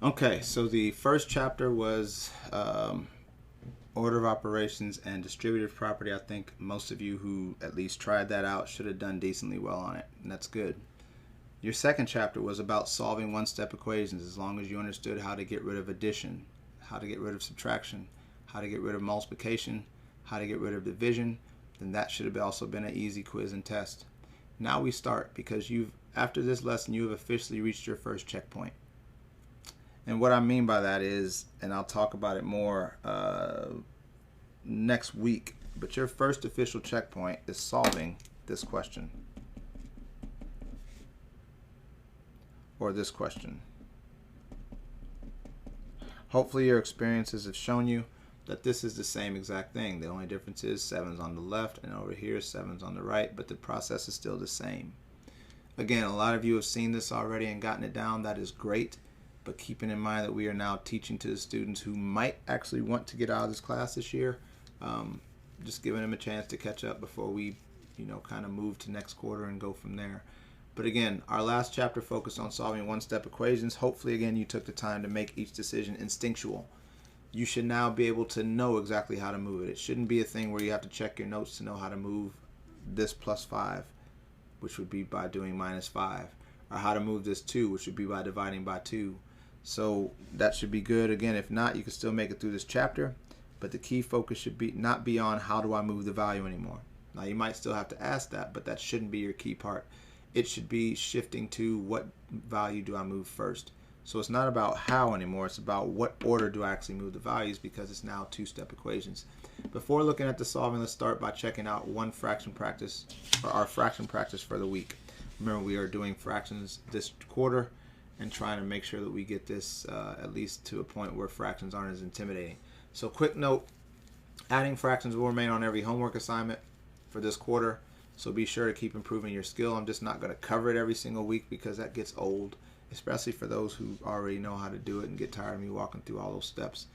Okay, so the first chapter was order of operations and distributive property. I think most of you who at least tried that out should have done decently well on it, and that's good. Your second chapter was about solving one-step equations. As long as you understood how to get rid of addition, how to get rid of subtraction, how to get rid of multiplication, how to get rid of division, then that should have also been an easy quiz and test. Now we start, because after this lesson you have officially reached your first checkpoint. And what I mean by that is, and I'll talk about it more next week, but your first official checkpoint is solving this question or this question. Hopefully your experiences have shown you that this is the same exact thing. The only difference is 7's on the left and over here 7's on the right, but the process is still the same. Again, a lot of you have seen this already and gotten it down. That is great. But keeping in mind that we are now teaching to the students who might actually want to get out of this class this year, just giving them a chance to catch up before we, kind of move to next quarter and go from there. But again, our last chapter focused on solving one-step equations. Hopefully, again, you took the time to make each decision instinctual. You should now be able to know exactly how to move it. It shouldn't be a thing where you have to check your notes to know how to move this plus 5, which would be by doing minus 5, or how to move this 2, which would be by dividing by 2. So that should be good. Again, if not, you can still make it through this chapter, but the key focus should be not be on how do I move the value anymore. Now you might still have to ask that, but that shouldn't be your key part. It should be shifting to what value do I move first. So it's not about how anymore, it's about what order do I actually move the values, because it's now two-step equations. Before looking at the solving, let's start by checking out one fraction practice, or our fraction practice for the week. Remember, we are doing fractions this quarter and trying to make sure that we get this at least to a point where fractions aren't as intimidating. So quick note, adding fractions will remain on every homework assignment for this quarter, so be sure to keep improving your skill. I'm just not going to cover it every single week because that gets old, especially for those who already know how to do it and get tired of me walking through all those steps.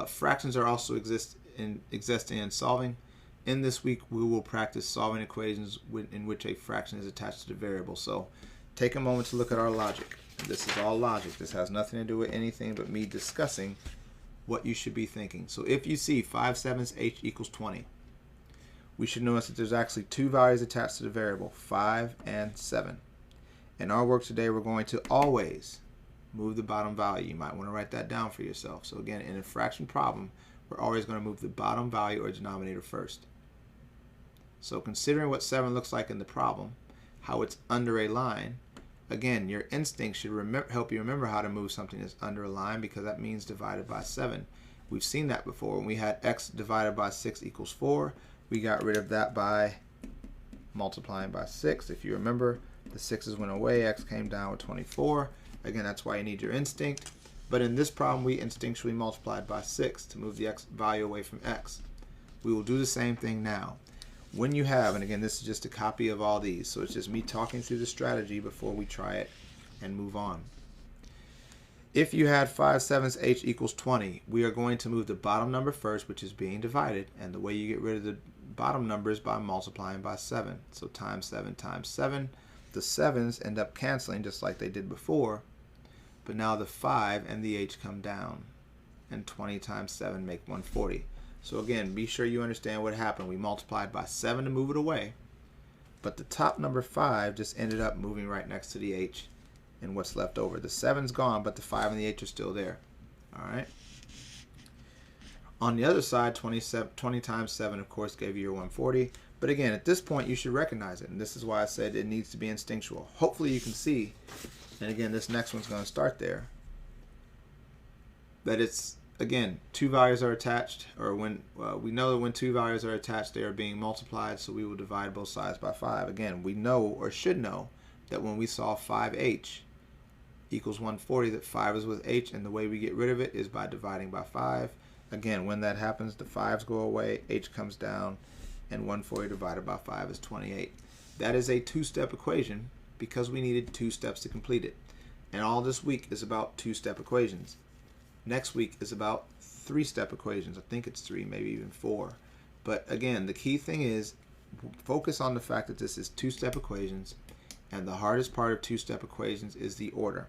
Fractions are also existing in solving. In this week, we will practice solving equations in which a fraction is attached to the variable. So take a moment to look at our logic. This is all logic. This has nothing to do with anything but me discussing what you should be thinking. So if you see 5/7 h equals 20, we should notice that there's actually two values attached to the variable, 5 and 7. In our work today, we're going to always move the bottom value. You might want to write that down for yourself. So again, in a fraction problem, we're always going to move the bottom value or denominator first. So considering what 7 looks like in the problem, how it's under a line, again, your instinct should help you remember how to move something that's under a line, because that means divided by 7. We've seen that before. When we had x divided by 6 equals 4, we got rid of that by multiplying by 6. If you remember, the 6's went away, x came down with 24. Again, that's why you need your instinct. But in this problem, we instinctually multiplied by 6 to move the x value away from x. We will do the same thing now. When you have, and again, this is just a copy of all these, so it's just me talking through the strategy before we try it and move on. If you had 5/7 h equals 20, we are going to move the bottom number first, which is being divided, and the way you get rid of the bottom number is by multiplying by 7. So times 7 times 7. The 7's end up canceling just like they did before, but now the 5 and the h come down, and 20 times 7 make 140. So again, be sure you understand what happened. We multiplied by 7 to move it away, but the top number 5 just ended up moving right next to the h, and what's left over. The 7's gone, but the 5 and the h are still there. All right. On the other side, 20 times 7, of course, gave you your 140. But again, at this point, you should recognize it, and this is why I said it needs to be instinctual. Hopefully you can see, and again, this next one's going to start there, that it's, again, two values are attached, or when we know that when two values are attached, they are being multiplied, so we will divide both sides by 5. Again, we know, or should know, that when we solve 5h equals 140, that 5 is with h, and the way we get rid of it is by dividing by 5. Again, when that happens, the 5's go away, h comes down, and 140 divided by 5 is 28. That is a two-step equation because we needed 2 steps to complete it. And all this week is about 2-step equations. Next week is about 3-step equations. I think it's 3, maybe even 4. But again, the key thing is focus on the fact that this is 2-step equations, and the hardest part of 2-step equations is the order.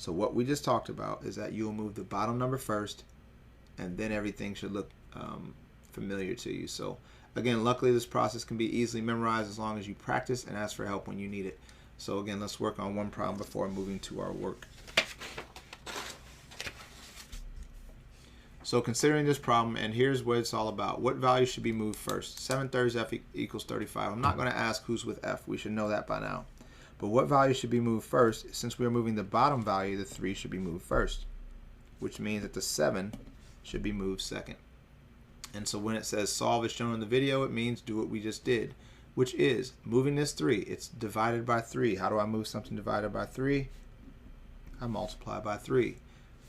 So what we just talked about is that you'll move the bottom number first, and then everything should look familiar to you. So again, luckily this process can be easily memorized as long as you practice and ask for help when you need it. So again, let's work on one problem before moving to our work. So considering this problem, and here's what it's all about. What value should be moved first? 7/3 f equals 35. I'm not going to ask who's with f. We should know that by now. But what value should be moved first? Since we are moving the bottom value, the 3 should be moved first, which means that the 7 should be moved second. And so when it says solve as shown in the video, it means do what we just did, which is moving this 3. It's divided by 3. How do I move something divided by 3? I multiply by 3.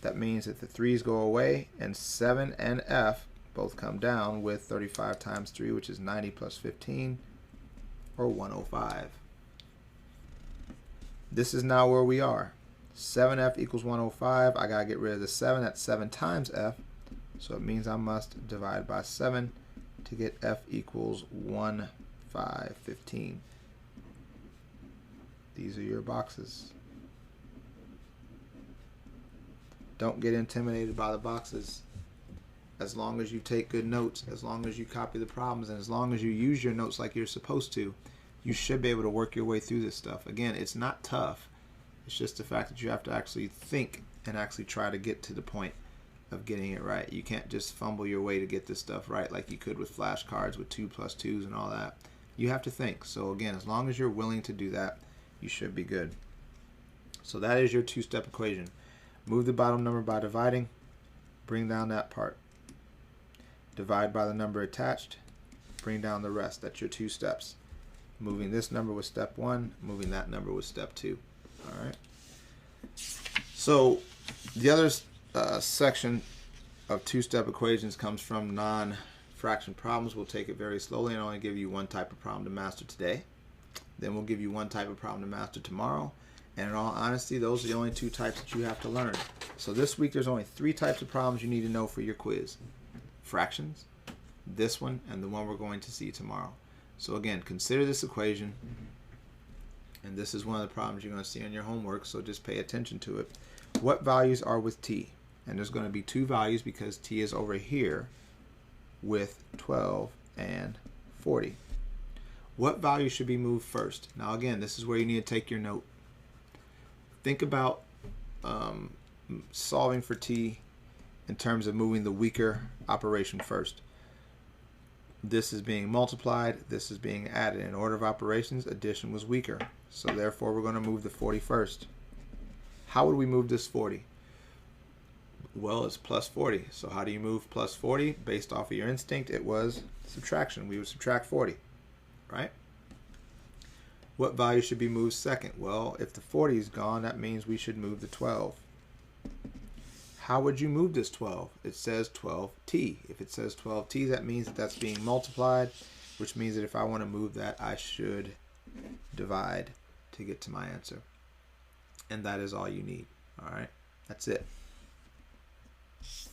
That means that the 3's go away, and 7 and f both come down with 35 times 3, which is 90 plus 15, or 105. This is now where we are. 7f equals 105. I got to get rid of the 7. That's 7 times f. So it means I must divide by 7 to get f equals 1515. These are your boxes. Don't get intimidated by the boxes. As long as you take good notes, as long as you copy the problems, and as long as you use your notes like you're supposed to, you should be able to work your way through this stuff. Again, it's not tough. It's just the fact that you have to actually think and actually try to get to the point of getting it right. You can't just fumble your way to get this stuff right like you could with flashcards with 2 plus 2s and all that. You have to think. So again, as long as you're willing to do that, you should be good. So that is your two-step equation. Move the bottom number by dividing, bring down that part. Divide by the number attached, bring down the rest. That's your 2 steps. Moving this number was step 1, moving that number was step 2. All right. So the other section of two-step equations comes from non-fraction problems. We'll take it very slowly and only give you one type of problem to master today. Then we'll give you one type of problem to master tomorrow. And in all honesty, those are the only 2 types that you have to learn. So this week there's only 3 types of problems you need to know for your quiz. Fractions, this one, and the one we're going to see tomorrow. So again, consider this equation. And this is one of the problems you're going to see on your homework, so just pay attention to it. What values are with t? And there's going to be 2 values because t is over here with 12 and 40. What value should be moved first? Now again, this is where you need to take your note. Think about solving for t in terms of moving the weaker operation first. This is being multiplied, this is being added. In order of operations, addition was weaker. So therefore we're going to move the 40 first. How would we move this 40? Well, it's plus 40. So how do you move plus 40? Based off of your instinct, it was subtraction. We would subtract 40, right? What value should be moved second? Well, if the 40 is gone, that means we should move the 12. How would you move this 12? It says 12t. If it says 12t, that means that that's being multiplied, which means that if I want to move that, I should divide to get to my answer. And that is all you need. All right, that's it.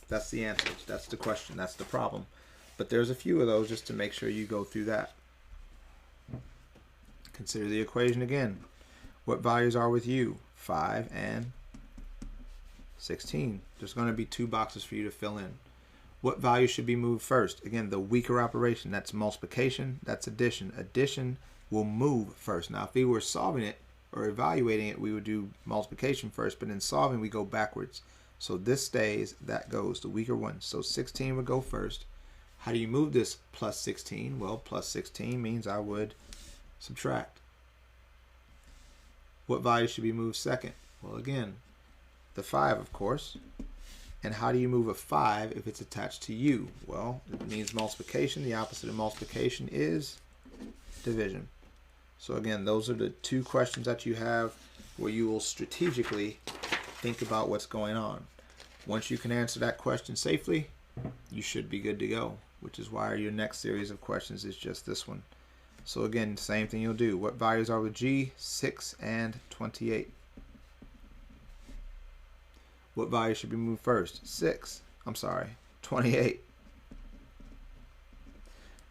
That's the answer. That's the question. That's the problem. But there's a few of those just to make sure you go through that. Consider the equation again. What values are with you? 5 and 16. There's going to be 2 boxes for you to fill in. What value should be moved first? Again, the weaker operation. That's multiplication. That's addition. Addition will move first. Now, if we were solving it or evaluating it, we would do multiplication first. But in solving, we go backwards. So this stays, that goes, the weaker one. So 16 would go first. How do you move this plus 16? Well, plus 16 means I would subtract. What value should be moved second? Well, again, the 5, of course. And how do you move a 5 if it's attached to u? Well, it means multiplication. The opposite of multiplication is division. So again, those are the 2 questions that you have where you will strategically think about what's going on. Once you can answer that question safely, you should be good to go, which is why your next series of questions is just this one. So again, same thing you'll do. What values are with g? 6 and 28. What value should be moved first? 28.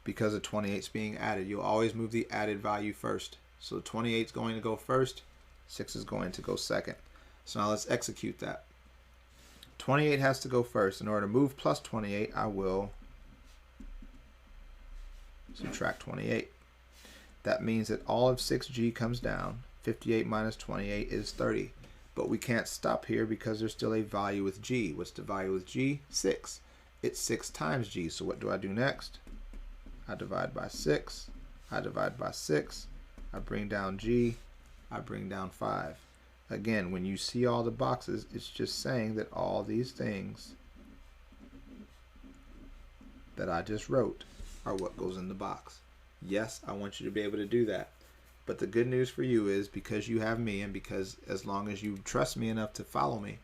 Because of 28 is being added, you'll always move the added value first. So 28 is going to go first, 6 is going to go second. So now let's execute that. 28 has to go first. In order to move plus 28, I will subtract 28. That means that all of 6g comes down. 58 minus 28 is 30. But we can't stop here because there's still a value with g. What's the value with g? 6. It's 6 times g. So what do I do next? I divide by 6. I divide by 6. I bring down g. I bring down 5. Again, when you see all the boxes, it's just saying that all these things that I just wrote are what goes in the box. Yes, I want you to be able to do that. But the good news for you is, because you have me and because as long as you trust me enough to follow me,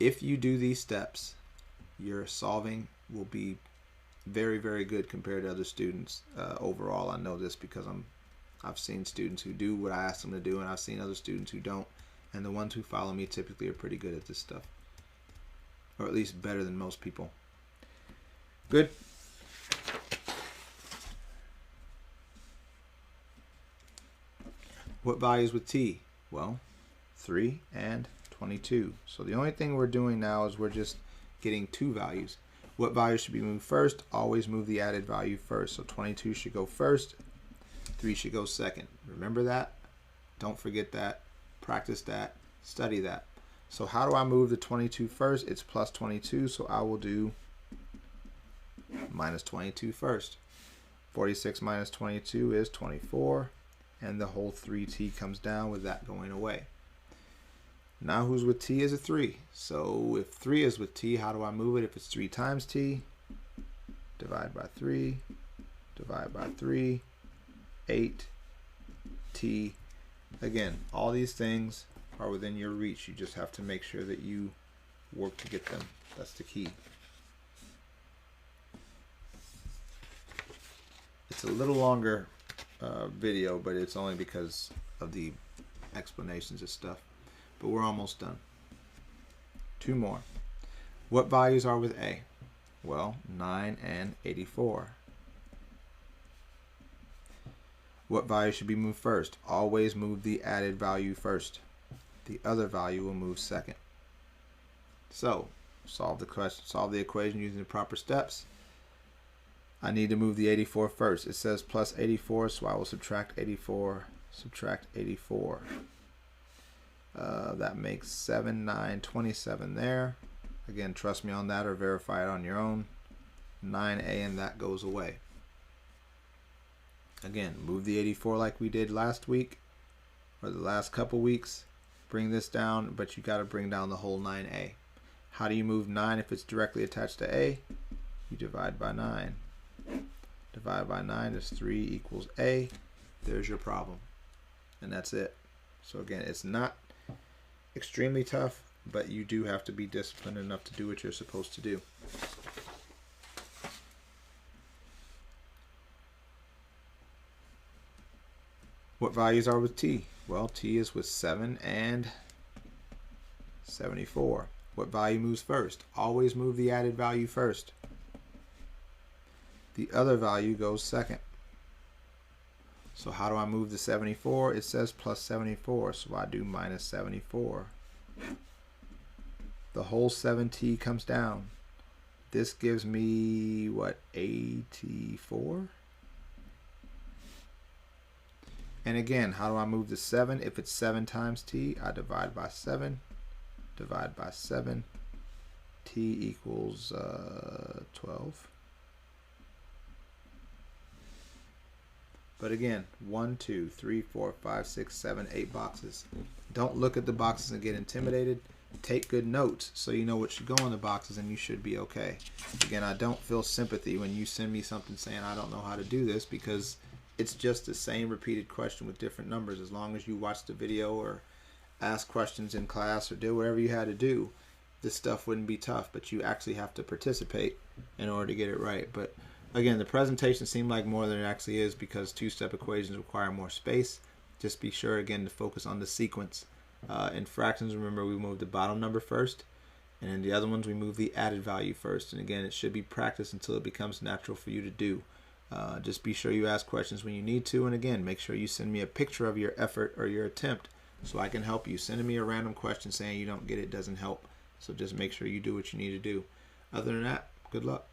if you do these steps, your solving will be very, very good compared to other students. Overall, I know this because I've seen students who do what I ask them to do, and I've seen other students who don't. And the ones who follow me typically are pretty good at this stuff, or at least better than most people. Good. What values with t? Well, 3 and 22. So the only thing we're doing now is we're just getting two values. What value should be moved first? Always move the added value first. So 22 should go first. 3 should go second. Remember that? Don't forget that. Practice that. Study that. So how do I move the 22 first? It's plus 22, so I will do minus 22 first. 46 minus 22 is 24. And the whole 3t comes down with that going away. Now who's with t is a 3. So if 3 is with t, how do I move it? If it's 3 times t, divide by 3, divide by 3, 8, t. Again, all these things are within your reach. You just have to make sure that you work to get them. That's the key. It's a little longer video, but it's only because of the explanations and stuff. But we're almost done. 2 more. What values are with a? Well, 9 and 84. What value should be moved first? Always move the added value first. The other value will move second. So, solve the equation using the proper steps. I need to move the 84 first. It says plus 84, so I will subtract 84, subtract 84. That makes 7, 9, 27 there. Again, trust me on that or verify it on your own. 9a and that goes away. Again, move the 84 like we did last week or the last couple weeks. Bring this down, but you got to bring down the whole 9a. How do you move 9 if it's directly attached to a? You divide by 9. Divide by 9 is 3 equals a. There's your problem. And that's it. So again, it's not extremely tough, but you do have to be disciplined enough to do what you're supposed to do. What values are with t? Well, t is with 7 and 74. What value moves first? Always move the added value first. The other value goes second. So how do I move the 74? It says plus 74, so I do minus 74. The whole 7t comes down. This gives me, what, 84? And again, how do I move the 7? If it's 7 times t, I divide by 7. Divide by 7. T equals 12. But again, 1, 2, 3, 4, 5, 6, 7, 8 boxes. Don't look at the boxes and get intimidated. Take good notes so you know what should go in the boxes and you should be okay. Again, I don't feel sympathy when you send me something saying I don't know how to do this, because it's just the same repeated question with different numbers. As long as you watch the video or ask questions in class or do whatever you had to do, this stuff wouldn't be tough, but you actually have to participate in order to get it right. But again, the presentation seemed like more than it actually is because two-step equations require more space. Just be sure, again, to focus on the sequence. In fractions, remember, we move the bottom number first, and in the other ones, we move the added value first. And again, it should be practiced until it becomes natural for you to do. Just be sure you ask questions when you need to, and again, make sure you send me a picture of your effort or your attempt so I can help you. Sending me a random question saying you don't get it doesn't help. So just make sure you do what you need to do. Other than that, good luck.